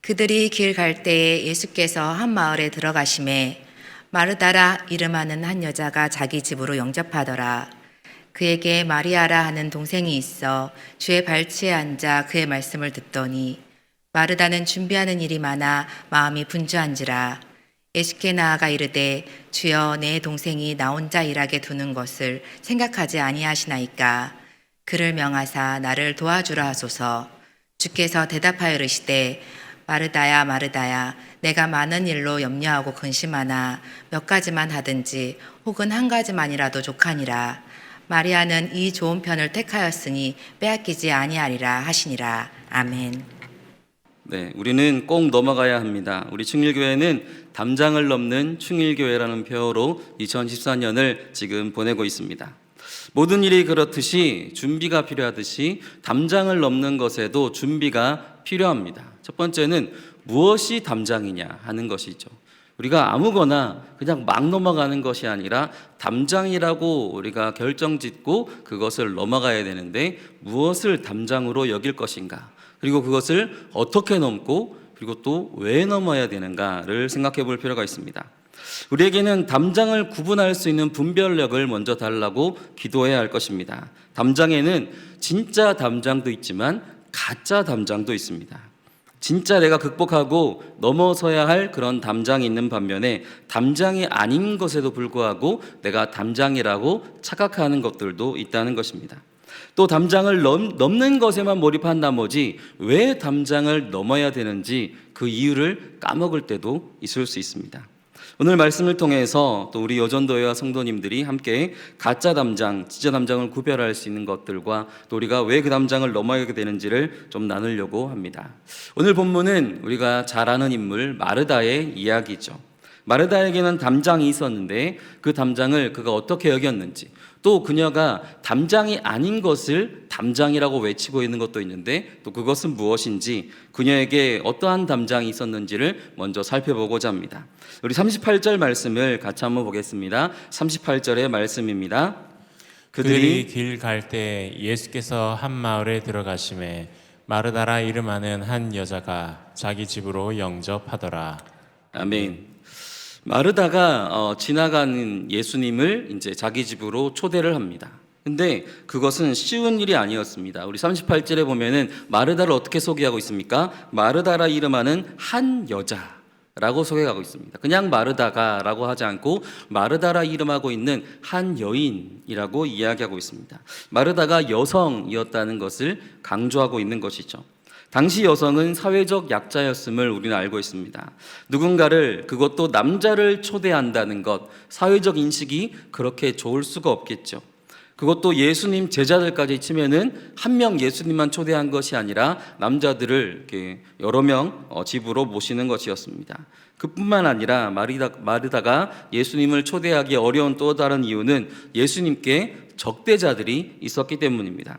그들이 길 갈 때에 예수께서 한 마을에 들어가심에 마르다라 이름하는 한 여자가 자기 집으로 영접하더라. 그에게 마리아라 하는 동생이 있어 주의 발치에 앉아 그의 말씀을 듣더니 마르다는 준비하는 일이 많아 마음이 분주한지라. 예수께 나아가 이르되 주여 내 동생이 나 혼자 일하게 두는 것을 생각하지 아니하시나이까. 그를 명하사 나를 도와주라 하소서. 주께서 대답하여 이르시되 마르다야 마르다야 내가 많은 일로 염려하고 근심하나 몇 가지만 하든지 혹은 한 가지만이라도 족하니라. 마리아는 이 좋은 편을 택하였으니 빼앗기지 아니하리라 하시니라. 아멘. 네, 우리는 꼭 넘어가야 합니다. 우리 충일교회는 담장을 넘는 충일교회라는 표어로 2014년을 지금 보내고 있습니다. 모든 일이 그렇듯이 준비가 필요하듯이 담장을 넘는 것에도 준비가 필요합니다. 첫 번째는 무엇이 담장이냐 하는 것이죠. 우리가 아무거나 그냥 막 넘어가는 것이 아니라 담장이라고 우리가 결정짓고 그것을 넘어가야 되는데 무엇을 담장으로 여길 것인가, 그리고 그것을 어떻게 넘고 그리고 또 왜 넘어야 되는가를 생각해 볼 필요가 있습니다. 우리에게는 담장을 구분할 수 있는 분별력을 먼저 달라고 기도해야 할 것입니다. 담장에는 진짜 담장도 있지만 가짜 담장도 있습니다. 진짜 내가 극복하고 넘어서야 할 그런 담장이 있는 반면에 담장이 아닌 것에도 불구하고 내가 담장이라고 착각하는 것들도 있다는 것입니다. 또 담장을 넘는 것에만 몰입한 나머지 왜 담장을 넘어야 되는지 그 이유를 까먹을 때도 있을 수 있습니다. 오늘 말씀을 통해서 또 우리 여전도회와 성도님들이 함께 가짜 담장, 진짜 담장을 구별할 수 있는 것들과 또 우리가 왜 그 담장을 넘어야 되는지를 좀 나누려고 합니다. 오늘 본문은 우리가 잘 아는 인물 마르다의 이야기죠. 마르다에게는 담장이 있었는데 그 담장을 그가 어떻게 여겼는지, 또 그녀가 담장이 아닌 것을 담장이라고 외치고 있는 것도 있는데 또 그것은 무엇인지, 그녀에게 어떠한 담장이 있었는지를 먼저 살펴보고자 합니다. 우리 38절 말씀을 같이 한번 보겠습니다. 38절의 말씀입니다. 그들이 길 갈 때 예수께서 한 마을에 들어가심에 마르다라 이름하는 한 여자가 자기 집으로 영접하더라. 아멘. 마르다가 지나가는 예수님을 이제 자기 집으로 초대를 합니다. 근데 그것은 쉬운 일이 아니었습니다. 우리 38절에 보면은 마르다를 어떻게 소개하고 있습니까? 마르다라 이름하는 한 여자라고 소개하고 있습니다. 그냥 마르다가라고 하지 않고 마르다라 이름하고 있는 한 여인이라고 이야기하고 있습니다. 마르다가 여성이었다는 것을 강조하고 있는 것이죠. 당시 여성은 사회적 약자였음을 우리는 알고 있습니다. 누군가를, 그것도 남자를 초대한다는 것, 사회적 인식이 그렇게 좋을 수가 없겠죠. 그것도 예수님 제자들까지 치면은 한 명 예수님만 초대한 것이 아니라 남자들을 이렇게 여러 명 집으로 모시는 것이었습니다. 그뿐만 아니라 마르다가 예수님을 예초대하기 어려운 또 다른 이유는 예수님께 적대자들이 있었기 때문입니다.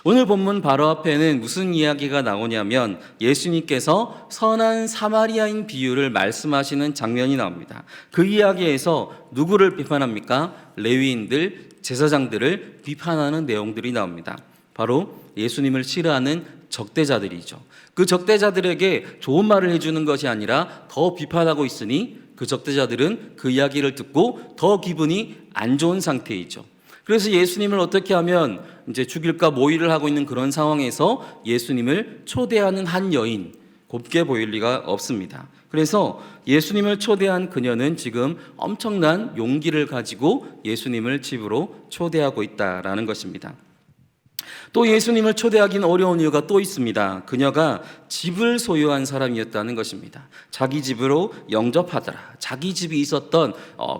오늘 본문 바로 앞에는 무슨 이야기가 나오냐면 예수님께서 선한 사마리아인 비유를 말씀하시는 장면이 나옵니다. 그 이야기에서 누구를 비판합니까? 레위인들, 제사장들을 비판하는 내용들이 나옵니다. 바로 예수님을 싫어하는 적대자들이죠. 그 적대자들에게 좋은 말을 해주는 것이 아니라 더 비판하고 있으니 그 적대자들은 그 이야기를 듣고 더 기분이 안 좋은 상태이죠. 그래서 예수님을 어떻게 하면 이제 죽일까 모의를 하고 있는 그런 상황에서 예수님을 초대하는 한 여인, 곱게 보일 리가 없습니다. 그래서 예수님을 초대한 그녀는 지금 엄청난 용기를 가지고 예수님을 집으로 초대하고 있다라는 것입니다. 또 예수님을 초대하기는 어려운 이유가 또 있습니다. 그녀가 집을 소유한 사람이었다는 것입니다. 자기 집으로 영접하더라. 자기 집이 있었던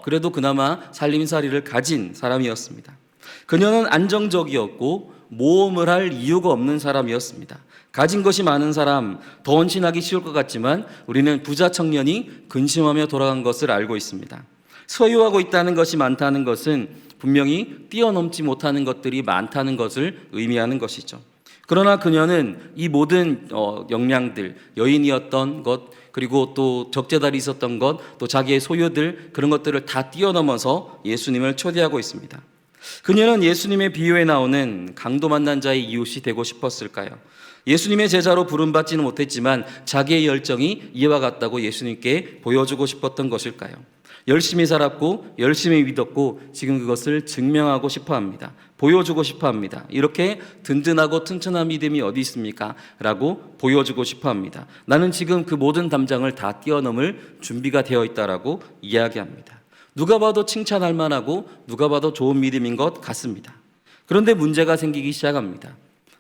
그래도 그나마 살림살이를 가진 사람이었습니다. 그녀는 안정적이었고 모험을 할 이유가 없는 사람이었습니다. 가진 것이 많은 사람, 더 헌신하기 쉬울 것 같지만 우리는 부자 청년이 근심하며 돌아간 것을 알고 있습니다. 소유하고 있다는 것이 많다는 것은 분명히 뛰어넘지 못하는 것들이 많다는 것을 의미하는 것이죠. 그러나 그녀는 이 모든 역량들, 여인이었던 것, 그리고 또 적재달이 있었던 것, 또 자기의 소유들, 그런 것들을 다 뛰어넘어서 예수님을 초대하고 있습니다. 그녀는 예수님의 비유에 나오는 강도 만난 자의 이웃이 되고 싶었을까요? 예수님의 제자로 부름받지는 못했지만 자기의 열정이 이와 같다고 예수님께 보여주고 싶었던 것일까요? 열심히 살았고 열심히 믿었고 지금 그것을 증명하고 싶어 합니다. 보여주고 싶어 합니다. 이렇게 든든하고 튼튼한 믿음이 어디 있습니까? 라고 보여주고 싶어 합니다. 나는 지금 그 모든 담장을 다 뛰어넘을 준비가 되어 있다라고 이야기합니다. 누가 봐도 칭찬할 만하고 누가 봐도 좋은 믿음인 것 같습니다. 그런데 문제가 생기기 시작합니다.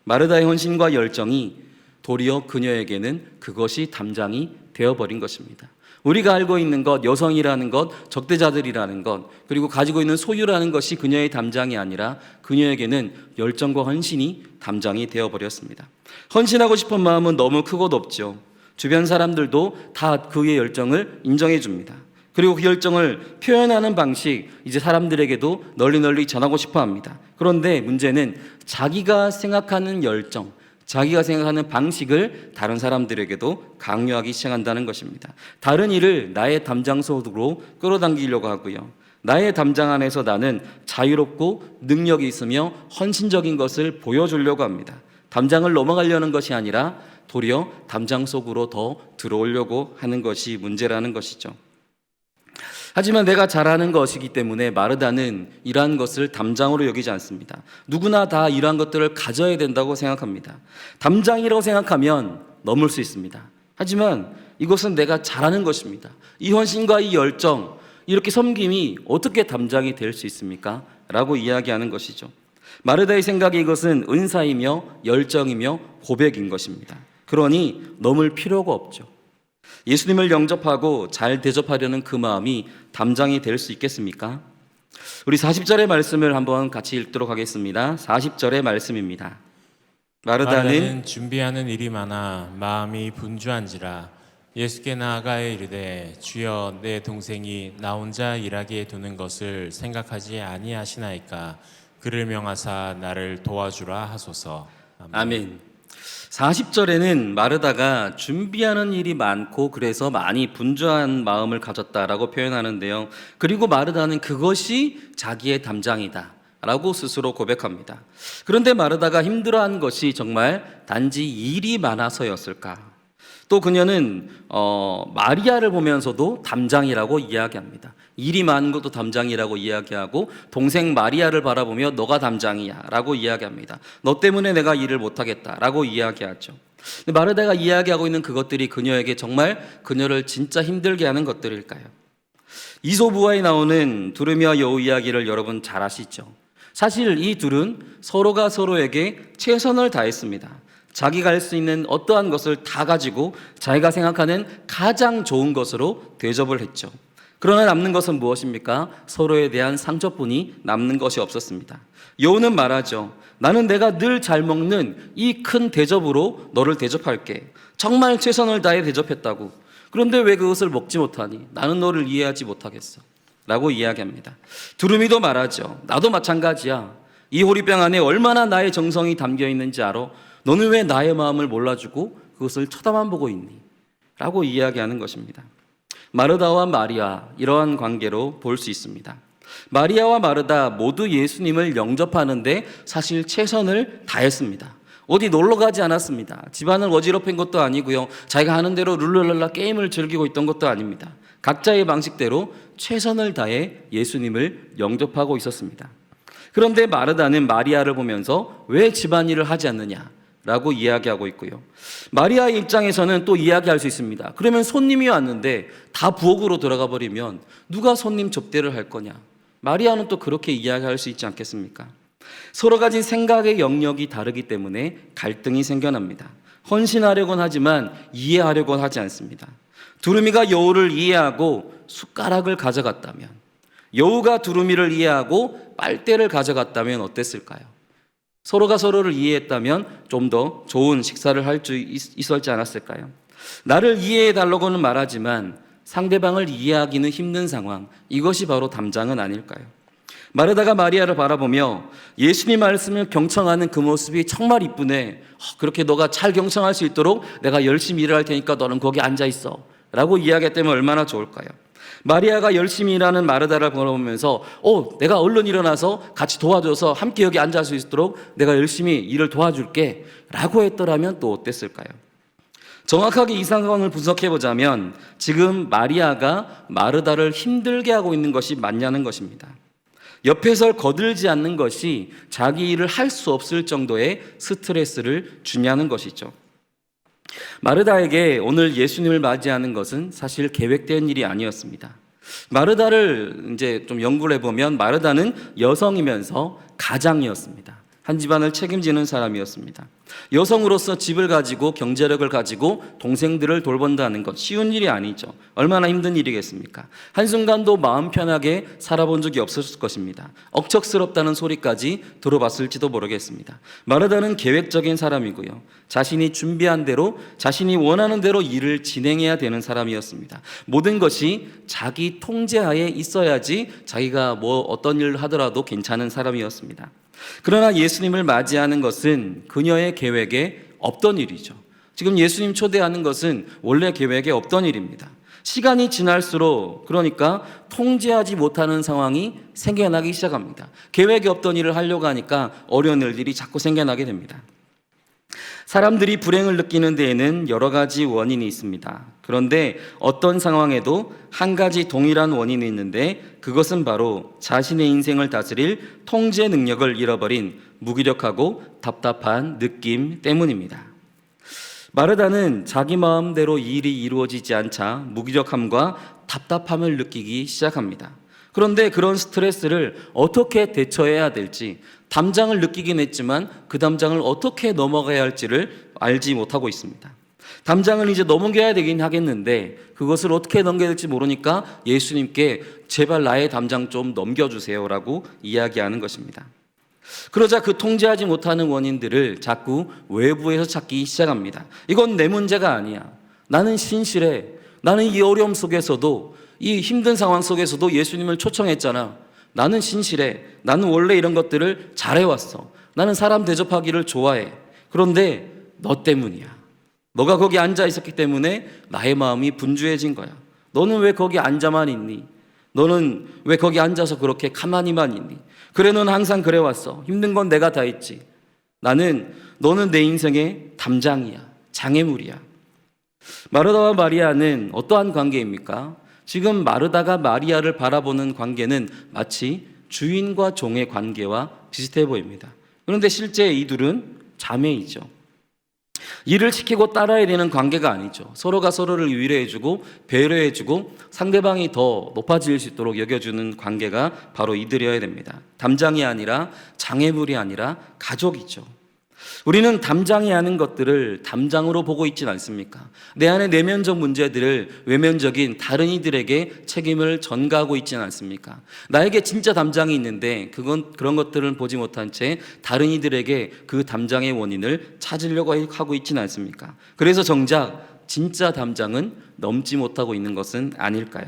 마르다의 헌신과 열정이 도리어 그녀에게는 그것이 담장이 되어버린 것입니다. 우리가 알고 있는 것, 여성이라는 것, 적대자들이라는 것, 그리고 가지고 있는 소유라는 것이 그녀의 담장이 아니라 그녀에게는 열정과 헌신이 담장이 되어버렸습니다. 헌신하고 싶은 마음은 너무 크고 높죠. 주변 사람들도 다 그의 열정을 인정해 줍니다. 그리고 그 열정을 표현하는 방식, 이제 사람들에게도 널리 전하고 싶어 합니다. 그런데 문제는 자기가 생각하는 열정, 자기가 생각하는 방식을 다른 사람들에게도 강요하기 시작한다는 것입니다. 다른 일을 나의 담장 속으로 끌어당기려고 하고요. 나의 담장 안에서 나는 자유롭고 능력이 있으며 헌신적인 것을 보여주려고 합니다. 담장을 넘어가려는 것이 아니라 도리어 담장 속으로 더 들어오려고 하는 것이 문제라는 것이죠. 하지만 내가 잘하는 것이기 때문에 마르다는 이러한 것을 담장으로 여기지 않습니다. 누구나 다 이러한 것들을 가져야 된다고 생각합니다. 담장이라고 생각하면 넘을 수 있습니다. 하지만 이것은 내가 잘하는 것입니다. 이 헌신과 이 열정, 이렇게 섬김이 어떻게 담장이 될 수 있습니까? 라고 이야기하는 것이죠. 마르다의 생각에 이것은 은사이며 열정이며 고백인 것입니다. 그러니 넘을 필요가 없죠. 예수님을 영접하고 잘 대접하려는 그 마음이 담장이 될 수 있겠습니까? 우리 40절의 말씀을 한번 같이 읽도록 하겠습니다. 40절의 말씀입니다. 마르다는 준비하는 일이 많아 마음이 분주한지라 예수께 나아가에 이르되 주여 내 동생이 나 혼자 일하게 두는 것을 생각하지 아니하시나이까 그를 명하사 나를 도와주라 하소서. 아멘. 40절에는 마르다가 준비하는 일이 많고 그래서 많이 분주한 마음을 가졌다라고 표현하는데요. 그리고 마르다는 그것이 자기의 담장이다 라고 스스로 고백합니다. 그런데 마르다가 힘들어한 것이 정말 단지 일이 많아서였을까? 또 그녀는 마리아를 보면서도 담장이라고 이야기합니다. 일이 많은 것도 담장이라고 이야기하고 동생 마리아를 바라보며 너가 담장이야 라고 이야기합니다. 너 때문에 내가 일을 못하겠다 라고 이야기하죠. 마르다가 이야기하고 있는 그것들이 그녀에게 정말 그녀를 진짜 힘들게 하는 것들일까요? 이솝우화에 나오는 두루미와 여우 이야기를 여러분 잘 아시죠? 사실 이 둘은 서로가 서로에게 최선을 다했습니다. 자기가 할 수 있는 어떠한 것을 다 가지고 자기가 생각하는 가장 좋은 것으로 대접을 했죠. 그러나 남는 것은 무엇입니까? 서로에 대한 상처뿐이 남는 것이 없었습니다. 여우는 말하죠. 나는 내가 늘 잘 먹는 이 큰 대접으로 너를 대접할게. 정말 최선을 다해 대접했다고. 그런데 왜 그것을 먹지 못하니? 나는 너를 이해하지 못하겠어 라고 이야기합니다. 두루미도 말하죠. 나도 마찬가지야. 이 호리병 안에 얼마나 나의 정성이 담겨 있는지 알아? 너는 왜 나의 마음을 몰라주고 그것을 쳐다만 보고 있니? 라고 이야기하는 것입니다. 마르다와 마리아, 이러한 관계로 볼 수 있습니다. 마리아와 마르다 모두 예수님을 영접하는데 사실 최선을 다했습니다. 어디 놀러 가지 않았습니다. 집안을 어지럽힌 것도 아니고요. 자기가 하는 대로 룰루랄라 게임을 즐기고 있던 것도 아닙니다. 각자의 방식대로 최선을 다해 예수님을 영접하고 있었습니다. 그런데 마르다는 마리아를 보면서 왜 집안일을 하지 않느냐? 라고 이야기하고 있고요. 마리아의 입장에서는 또 이야기할 수 있습니다. 그러면 손님이 왔는데 다 부엌으로 들어가 버리면 누가 손님 접대를 할 거냐? 마리아는 또 그렇게 이야기할 수 있지 않겠습니까? 서로 가진 생각의 영역이 다르기 때문에 갈등이 생겨납니다. 헌신하려곤 하지만 이해하려곤 하지 않습니다. 두루미가 여우를 이해하고 숟가락을 가져갔다면, 여우가 두루미를 이해하고 빨대를 가져갔다면 어땠을까요? 서로가 서로를 이해했다면 좀 더 좋은 식사를 할 수 있었지 않았을까요? 나를 이해해 달라고는 말하지만 상대방을 이해하기는 힘든 상황, 이것이 바로 담장은 아닐까요? 마르다가 마리아를 바라보며 예수님 말씀을 경청하는 그 모습이 정말 이쁘네. 그렇게 너가 잘 경청할 수 있도록 내가 열심히 일을 할 테니까 너는 거기 앉아 있어 라고 이야기했다면 얼마나 좋을까요? 마리아가 열심히 일하는 마르다를 바라보면서 내가 얼른 일어나서 같이 도와줘서 함께 여기 앉을 수 있도록 내가 열심히 일을 도와줄게 라고 했더라면 또 어땠을까요? 정확하게 이 상황을 분석해보자면 지금 마리아가 마르다를 힘들게 하고 있는 것이 맞냐는 것입니다. 옆에서 거들지 않는 것이 자기 일을 할 수 없을 정도의 스트레스를 주냐는 것이죠. 마르다에게 오늘 예수님을 맞이하는 것은 사실 계획된 일이 아니었습니다. 마르다를 이제 좀 연구를 해보면 마르다는 여성이면서 가장이었습니다. 한 집안을 책임지는 사람이었습니다. 여성으로서 집을 가지고 경제력을 가지고 동생들을 돌본다는 것 쉬운 일이 아니죠. 얼마나 힘든 일이겠습니까? 한순간도 마음 편하게 살아본 적이 없었을 것입니다. 억척스럽다는 소리까지 들어봤을지도 모르겠습니다. 마르다는 계획적인 사람이고요. 자신이 준비한 대로 자신이 원하는 대로 일을 진행해야 되는 사람이었습니다. 모든 것이 자기 통제하에 있어야지 자기가 어떤 일을 하더라도 괜찮은 사람이었습니다. 그러나 예수님을 맞이하는 것은 그녀의 계획에 없던 일이죠. 지금 예수님 초대하는 것은 원래 계획에 없던 일입니다. 시간이 지날수록 그러니까 통제하지 못하는 상황이 생겨나기 시작합니다. 계획에 없던 일을 하려고 하니까 어려운 일들이 자꾸 생겨나게 됩니다. 사람들이 불행을 느끼는 데에는 여러 가지 원인이 있습니다. 그런데 어떤 상황에도 한 가지 동일한 원인이 있는데 그것은 바로 자신의 인생을 다스릴 통제 능력을 잃어버린 무기력하고 답답한 느낌 때문입니다. 마르다는 자기 마음대로 일이 이루어지지 않자 무기력함과 답답함을 느끼기 시작합니다. 그런데 그런 스트레스를 어떻게 대처해야 될지 담장을 느끼긴 했지만 그 담장을 어떻게 넘어가야 할지를 알지 못하고 있습니다. 담장을 이제 넘겨야 되긴 하겠는데 그것을 어떻게 넘겨야 될지 모르니까 예수님께 제발 나의 담장 좀 넘겨주세요라고 이야기하는 것입니다. 그러자 그 통제하지 못하는 원인들을 자꾸 외부에서 찾기 시작합니다. 이건 내 문제가 아니야. 나는 신실해. 나는 이 어려움 속에서도 이 힘든 상황 속에서도 예수님을 초청했잖아. 나는 신실해. 나는 원래 이런 것들을 잘해왔어. 나는 사람 대접하기를 좋아해. 그런데 너 때문이야. 너가 거기 앉아 있었기 때문에 나의 마음이 분주해진 거야. 너는 왜 거기 앉아만 있니? 너는 왜 거기 앉아서 그렇게 가만히만 있니? 그래, 넌 항상 그래왔어. 힘든 건 내가 다 했지. 너는 내 인생의 담장이야. 장애물이야. 마르다와 마리아는 어떠한 관계입니까? 지금 마르다가 마리아를 바라보는 관계는 마치 주인과 종의 관계와 비슷해 보입니다. 그런데 실제 이 둘은 자매이죠. 일을 시키고 따라야 되는 관계가 아니죠. 서로가 서로를 위로해주고 배려해주고 상대방이 더 높아질 수 있도록 여겨주는 관계가 바로 이들이어야 됩니다. 담장이 아니라 장애물이 아니라 가족이죠. 우리는 담장이 아닌 것들을 담장으로 보고 있진 않습니까? 내 안에 내면적 문제들을 외면적인 다른 이들에게 책임을 전가하고 있진 않습니까? 나에게 진짜 담장이 있는데 그런 것들을 보지 못한 채 다른 이들에게 그 담장의 원인을 찾으려고 하고 있진 않습니까? 그래서 정작 진짜 담장은 넘지 못하고 있는 것은 아닐까요?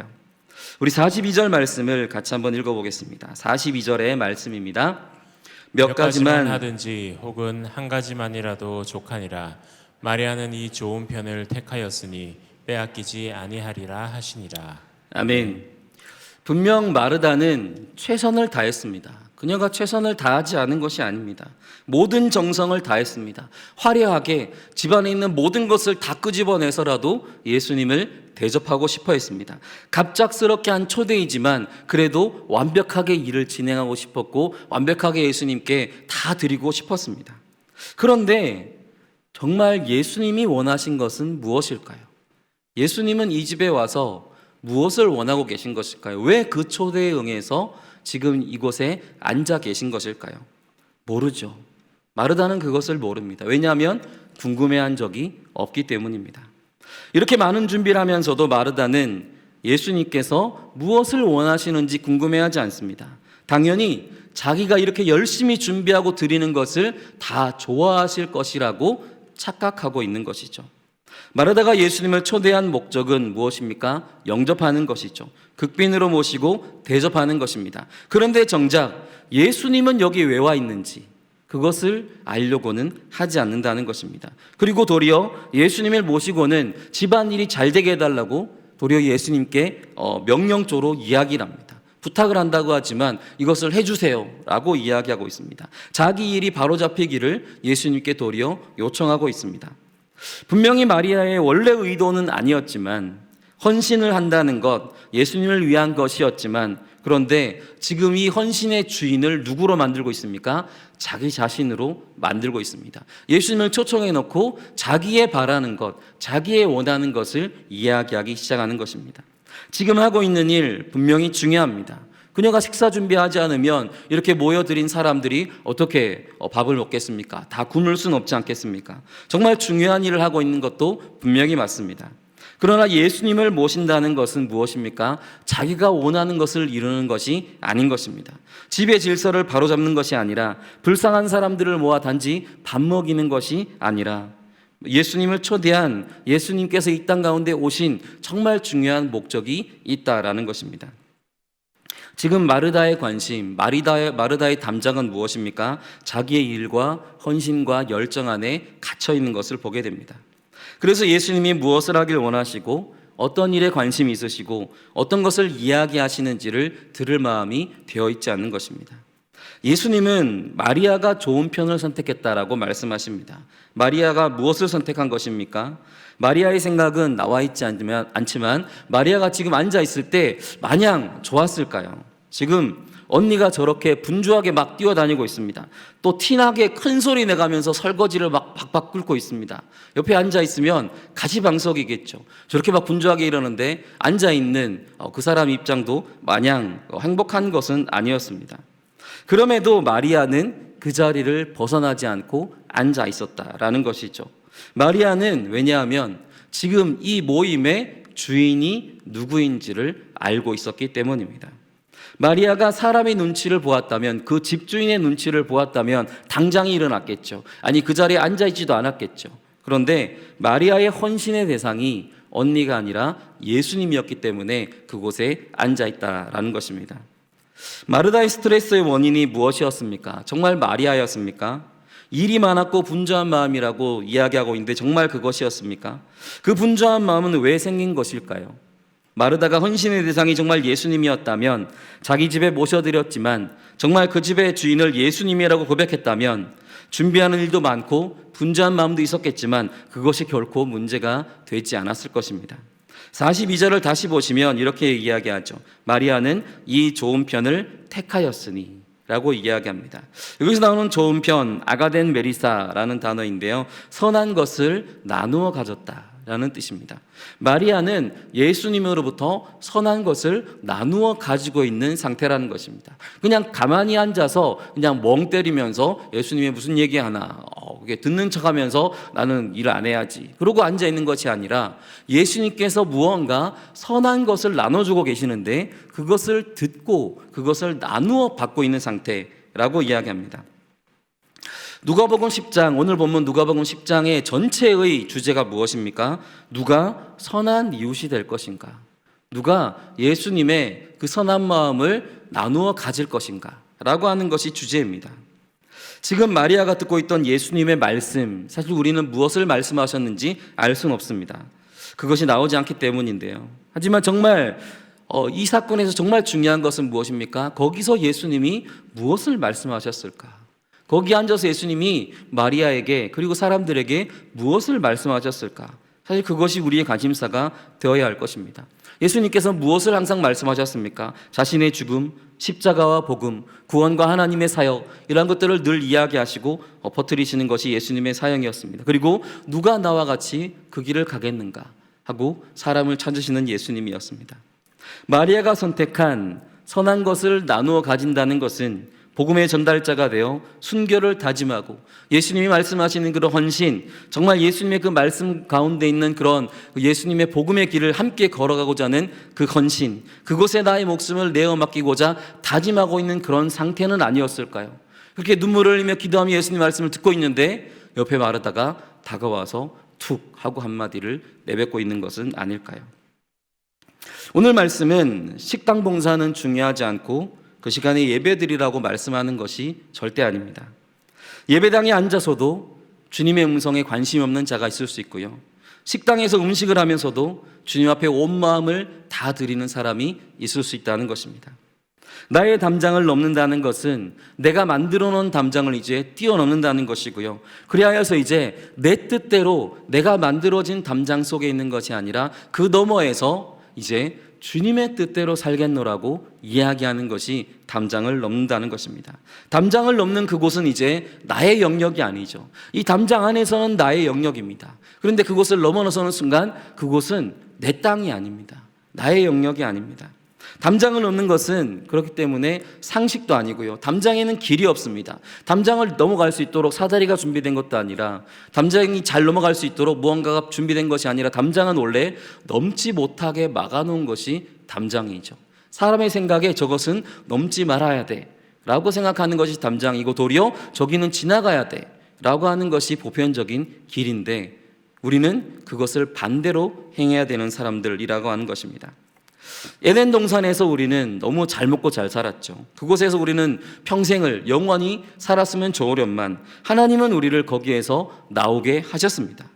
우리 42절 말씀을 같이 한번 읽어보겠습니다. 42절의 말씀입니다. 몇 가지만 하든지 혹은 한 가지만이라도 족하니라. 마리아는 이 좋은 편을 택하였으니 빼앗기지 아니하리라 하시니라. 아멘. 분명 마르다는 최선을 다했습니다. 그녀가 최선을 다하지 않은 것이 아닙니다. 모든 정성을 다했습니다. 화려하게 집안에 있는 모든 것을 다 끄집어내서라도 예수님을 대접하고 싶어 했습니다. 갑작스럽게 한 초대이지만 그래도 완벽하게 일을 진행하고 싶었고 완벽하게 예수님께 다 드리고 싶었습니다. 그런데 정말 예수님이 원하신 것은 무엇일까요? 예수님은 이 집에 와서 무엇을 원하고 계신 것일까요? 왜 그 초대에 응해서 지금 이곳에 앉아 계신 것일까요? 모르죠. 마르다는 그것을 모릅니다. 왜냐하면 궁금해한 적이 없기 때문입니다. 이렇게 많은 준비를 하면서도 마르다는 예수님께서 무엇을 원하시는지 궁금해하지 않습니다. 당연히 자기가 이렇게 열심히 준비하고 드리는 것을 다 좋아하실 것이라고 착각하고 있는 것이죠. 마르다가 예수님을 초대한 목적은 무엇입니까? 영접하는 것이죠. 극빈으로 모시고 대접하는 것입니다. 그런데 정작 예수님은 여기 왜 와 있는지 그것을 알려고는 하지 않는다는 것입니다. 그리고 도리어 예수님을 모시고는 집안일이 잘 되게 해달라고 도리어 예수님께 명령조로 이야기를 합니다. 부탁을 한다고 하지만 이것을 해주세요 라고 이야기하고 있습니다. 자기 일이 바로잡히기를 예수님께 도리어 요청하고 있습니다. 분명히 마리아의 원래 의도는 아니었지만, 헌신을 한다는 것, 예수님을 위한 것이었지만, 그런데 지금 이 헌신의 주인을 누구로 만들고 있습니까? 자기 자신으로 만들고 있습니다. 예수님을 초청해 놓고 자기의 바라는 것, 자기의 원하는 것을 이야기하기 시작하는 것입니다. 지금 하고 있는 일 분명히 중요합니다. 그녀가 식사 준비하지 않으면 이렇게 모여들인 사람들이 어떻게 밥을 먹겠습니까? 다 굶을 수는 없지 않겠습니까? 정말 중요한 일을 하고 있는 것도 분명히 맞습니다. 그러나 예수님을 모신다는 것은 무엇입니까? 자기가 원하는 것을 이루는 것이 아닌 것입니다. 집의 질서를 바로잡는 것이 아니라, 불쌍한 사람들을 모아 단지 밥 먹이는 것이 아니라, 예수님을 초대한, 예수님께서 이 땅 가운데 오신 정말 중요한 목적이 있다라는 것입니다. 지금 마르다의 관심, 마르다의 담장은 무엇입니까? 자기의 일과 헌신과 열정 안에 갇혀 있는 것을 보게 됩니다. 그래서 예수님이 무엇을 하길 원하시고, 어떤 일에 관심이 있으시고, 어떤 것을 이야기하시는지를 들을 마음이 되어 있지 않는 것입니다. 예수님은 마리아가 좋은 편을 선택했다라고 말씀하십니다. 마리아가 무엇을 선택한 것입니까? 마리아의 생각은 나와 있지 않지만 마리아가 지금 앉아 있을 때 마냥 좋았을까요? 지금 언니가 저렇게 분주하게 막 뛰어다니고 있습니다. 또 티나게 큰 소리 내가면서 설거지를 막 박박 끓고 있습니다. 옆에 앉아 있으면 가시방석이겠죠. 저렇게 막 분주하게 이러는데 앉아 있는 그 사람 입장도 마냥 행복한 것은 아니었습니다. 그럼에도 마리아는 그 자리를 벗어나지 않고 앉아 있었다라는 것이죠. 마리아는 왜냐하면 지금 이 모임의 주인이 누구인지를 알고 있었기 때문입니다. 마리아가 사람의 눈치를 보았다면, 그 집주인의 눈치를 보았다면 당장이 일어났겠죠. 아니, 그 자리에 앉아있지도 않았겠죠. 그런데 마리아의 헌신의 대상이 언니가 아니라 예수님이었기 때문에 그곳에 앉아있다라는 것입니다. 마르다의 스트레스의 원인이 무엇이었습니까? 정말 마리아였습니까? 일이 많았고 분주한 마음이라고 이야기하고 있는데 정말 그것이었습니까? 그 분주한 마음은 왜 생긴 것일까요? 마르다가 헌신의 대상이 정말 예수님이었다면, 자기 집에 모셔드렸지만 정말 그 집의 주인을 예수님이라고 고백했다면, 준비하는 일도 많고 분주한 마음도 있었겠지만 그것이 결코 문제가 되지 않았을 것입니다. 42절을 다시 보시면 이렇게 이야기하죠. 마리아는 이 좋은 편을 택하였으니 라고 이야기합니다. 여기서 나오는 좋은 편, 아가덴 메리사라는 단어인데요, 선한 것을 나누어 가졌다라는 뜻입니다. 마리아는 예수님으로부터 선한 것을 나누어 가지고 있는 상태라는 것입니다. 그냥 가만히 앉아서 그냥 멍 때리면서 예수님이 무슨 얘기하나 듣는 척하면서 나는 일을 안 해야지 그러고 앉아 있는 것이 아니라, 예수님께서 무언가 선한 것을 나눠주고 계시는데 그것을 듣고 그것을 나누어 받고 있는 상태라고 이야기합니다. 누가복음 10장, 오늘 본문 누가복음 10장의 전체의 주제가 무엇입니까? 누가 선한 이웃이 될 것인가? 누가 예수님의 그 선한 마음을 나누어 가질 것인가? 라고 하는 것이 주제입니다. 지금 마리아가 듣고 있던 예수님의 말씀, 사실 우리는 무엇을 말씀하셨는지 알 수는 없습니다. 그것이 나오지 않기 때문인데요. 하지만 정말 이 사건에서 정말 중요한 것은 무엇입니까? 거기서 예수님이 무엇을 말씀하셨을까? 거기 앉아서 예수님이 마리아에게 그리고 사람들에게 무엇을 말씀하셨을까? 사실 그것이 우리의 관심사가 되어야 할 것입니다. 예수님께서 무엇을 항상 말씀하셨습니까? 자신의 죽음, 십자가와 복음, 구원과 하나님의 사역, 이런 것들을 늘 이야기하시고 퍼뜨리시는 것이 예수님의 사역이었습니다. 그리고 누가 나와 같이 그 길을 가겠는가 하고 사람을 찾으시는 예수님이었습니다. 마리아가 선택한 선한 것을 나누어 가진다는 것은 복음의 전달자가 되어 순교를 다짐하고 예수님이 말씀하시는 그런 헌신, 정말 예수님의 그 말씀 가운데 있는 그런 예수님의 복음의 길을 함께 걸어가고자 하는 그 헌신, 그곳에 나의 목숨을 내어 맡기고자 다짐하고 있는 그런 상태는 아니었을까요? 그렇게 눈물을 흘리며 기도하며 예수님 말씀을 듣고 있는데 옆에 마르다가 다가와서 툭 하고 한마디를 내뱉고 있는 것은 아닐까요? 오늘 말씀은 식당 봉사는 중요하지 않고 그 시간에 예배드리라고 말씀하는 것이 절대 아닙니다. 예배당에 앉아서도 주님의 음성에 관심이 없는 자가 있을 수 있고요. 식당에서 음식을 하면서도 주님 앞에 온 마음을 다 드리는 사람이 있을 수 있다는 것입니다. 나의 담장을 넘는다는 것은 내가 만들어 놓은 담장을 이제 뛰어넘는다는 것이고요. 그리하여서 이제 내 뜻대로 내가 만들어진 담장 속에 있는 것이 아니라 그 너머에서 이제 주님의 뜻대로 살겠노라고 이야기하는 것이 담장을 넘는다는 것입니다. 담장을 넘는 그곳은 이제 나의 영역이 아니죠. 이 담장 안에서는 나의 영역입니다. 그런데 그곳을 넘어서는 순간 그곳은 내 땅이 아닙니다. 나의 영역이 아닙니다. 담장을 넘는 것은 그렇기 때문에 상식도 아니고요. 담장에는 길이 없습니다. 담장을 넘어갈 수 있도록 사다리가 준비된 것도 아니라, 담장이 잘 넘어갈 수 있도록 무언가가 준비된 것이 아니라, 담장은 원래 넘지 못하게 막아놓은 것이 담장이죠. 사람의 생각에 저것은 넘지 말아야 돼 라고 생각하는 것이 담장이고, 도리어 저기는 지나가야 돼 라고 하는 것이 보편적인 길인데, 우리는 그것을 반대로 행해야 되는 사람들이라고 하는 것입니다. 에덴 동산에서 우리는 너무 잘 먹고 잘 살았죠. 그곳에서 우리는 평생을 영원히 살았으면 좋으련만 하나님은 우리를 거기에서 나오게 하셨습니다.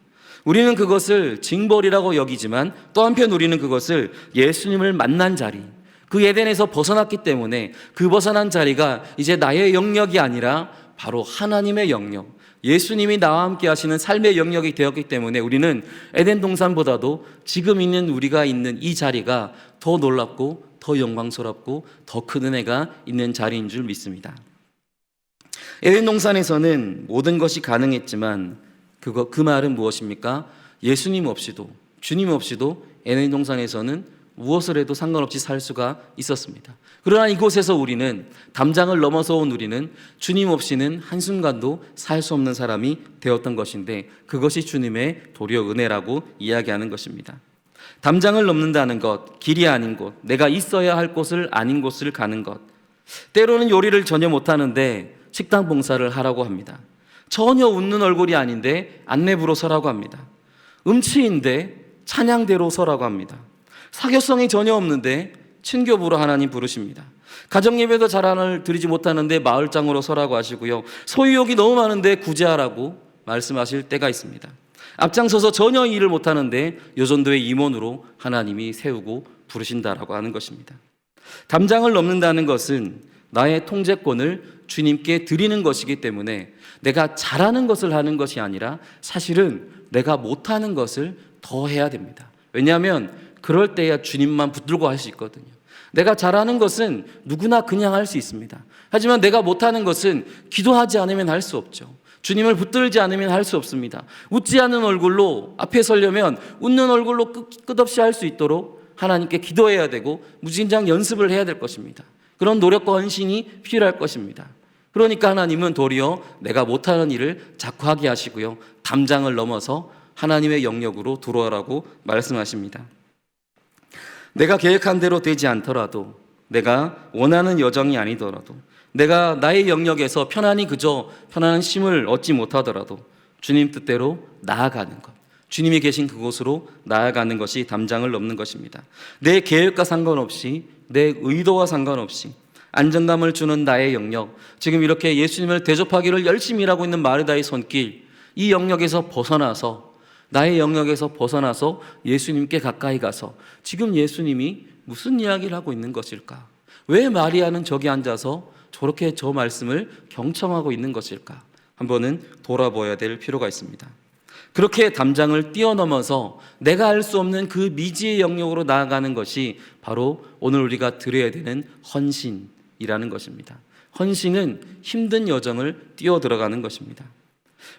우리는 그것을 징벌이라고 여기지만 또 한편 우리는 그것을 예수님을 만난 자리, 그 에덴에서 벗어났기 때문에 그 벗어난 자리가 이제 나의 영역이 아니라 바로 하나님의 영역, 예수님이 나와 함께 하시는 삶의 영역이 되었기 때문에 우리는 에덴 동산보다도 지금 있는 우리가 있는 이 자리가 더 놀랍고 더 영광스럽고 더 큰 은혜가 있는 자리인 줄 믿습니다. 에덴 동산에서는 모든 것이 가능했지만 그 말은 무엇입니까? 예수님 없이도, 주님 없이도 에덴 동산에서는 무엇을 해도 상관없이 살 수가 있었습니다. 그러나 이곳에서 우리는, 담장을 넘어서 온 우리는 주님 없이는 한순간도 살 수 없는 사람이 되었던 것인데, 그것이 주님의 도리어 은혜라고 이야기하는 것입니다. 담장을 넘는다는 것, 길이 아닌 곳, 내가 있어야 할 곳을 아닌 곳을 가는 것. 때로는 요리를 전혀 못하는데 식당 봉사를 하라고 합니다. 전혀 웃는 얼굴이 아닌데 안내부로 서라고 합니다. 음치인데 찬양대로 서라고 합니다. 사교성이 전혀 없는데 친교부로 하나님 부르십니다. 가정예배도 잘 드리지 못하는데 마을장으로 서라고 하시고요. 소유욕이 너무 많은데 구제하라고 말씀하실 때가 있습니다. 앞장서서 전혀 일을 못하는데 요전도의 임원으로 하나님이 세우고 부르신다라고 하는 것입니다. 담장을 넘는다는 것은 나의 통제권을 주님께 드리는 것이기 때문에 내가 잘하는 것을 하는 것이 아니라 사실은 내가 못하는 것을 더 해야 됩니다. 왜냐하면 그럴 때야 주님만 붙들고 할 수 있거든요. 내가 잘하는 것은 누구나 그냥 할 수 있습니다. 하지만 내가 못하는 것은 기도하지 않으면 할 수 없죠. 주님을 붙들지 않으면 할 수 없습니다. 웃지 않는 얼굴로 앞에 서려면 웃는 얼굴로 끝없이 할 수 있도록 하나님께 기도해야 되고 무진장 연습을 해야 될 것입니다. 그런 노력과 헌신이 필요할 것입니다. 그러니까 하나님은 도리어 내가 못하는 일을 자꾸 하게 하시고요. 담장을 넘어서 하나님의 영역으로 들어오라고 말씀하십니다. 내가 계획한 대로 되지 않더라도, 내가 원하는 여정이 아니더라도, 내가 나의 영역에서 편안히 그저 편안한 쉼을 얻지 못하더라도 주님 뜻대로 나아가는 것, 주님이 계신 그곳으로 나아가는 것이 담장을 넘는 것입니다. 내 계획과 상관없이, 내 의도와 상관없이 안정감을 주는 나의 영역, 지금 이렇게 예수님을 대접하기를 열심히 일하고 있는 마르다의 손길, 이 영역에서 벗어나서, 나의 영역에서 벗어나서 예수님께 가까이 가서 지금 예수님이 무슨 이야기를 하고 있는 것일까? 왜 마리아는 저기 앉아서 저렇게 저 말씀을 경청하고 있는 것일까? 한번은 돌아보아야 될 필요가 있습니다. 그렇게 담장을 뛰어넘어서 내가 알 수 없는 그 미지의 영역으로 나아가는 것이 바로 오늘 우리가 드려야 되는 헌신이라는 것입니다. 헌신은 힘든 여정을 뛰어 들어가는 것입니다.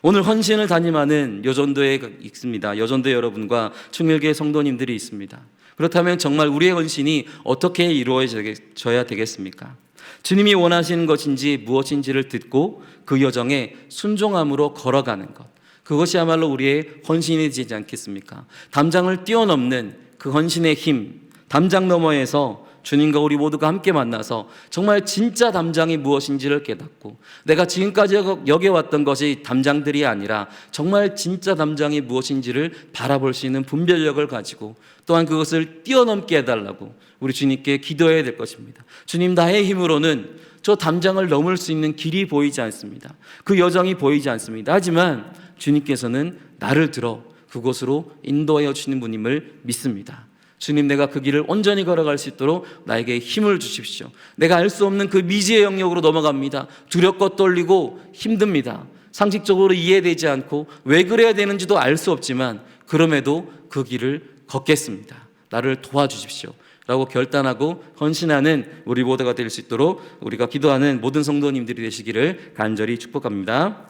오늘 헌신을 담임하는 여전도에 있습니다. 여전도 여러분과 충일교회 성도님들이 있습니다. 그렇다면 정말 우리의 헌신이 어떻게 이루어져야 되겠습니까? 주님이 원하시는 것인지 무엇인지를 듣고 그 여정에 순종함으로 걸어가는 것, 그것이야말로 우리의 헌신이 되지 않겠습니까? 담장을 뛰어넘는 그 헌신의 힘, 담장 너머에서 주님과 우리 모두가 함께 만나서 정말 진짜 담장이 무엇인지를 깨닫고, 내가 지금까지 여겨왔던 것이 담장들이 아니라 정말 진짜 담장이 무엇인지를 바라볼 수 있는 분별력을 가지고 또한 그것을 뛰어넘게 해달라고 우리 주님께 기도해야 될 것입니다. 주님, 나의 힘으로는 저 담장을 넘을 수 있는 길이 보이지 않습니다. 그 여정이 보이지 않습니다. 하지만 주님께서는 나를 들어 그곳으로 인도하여 주시는 분임을 믿습니다. 주님, 내가 그 길을 온전히 걸어갈 수 있도록 나에게 힘을 주십시오. 내가 알 수 없는 그 미지의 영역으로 넘어갑니다. 두렵고 떨리고 힘듭니다. 상식적으로 이해되지 않고 왜 그래야 되는지도 알 수 없지만 그럼에도 그 길을 걷겠습니다. 나를 도와주십시오 라고 결단하고 헌신하는 우리 모두가 될 수 있도록 우리가 기도하는 모든 성도님들이 되시기를 간절히 축복합니다.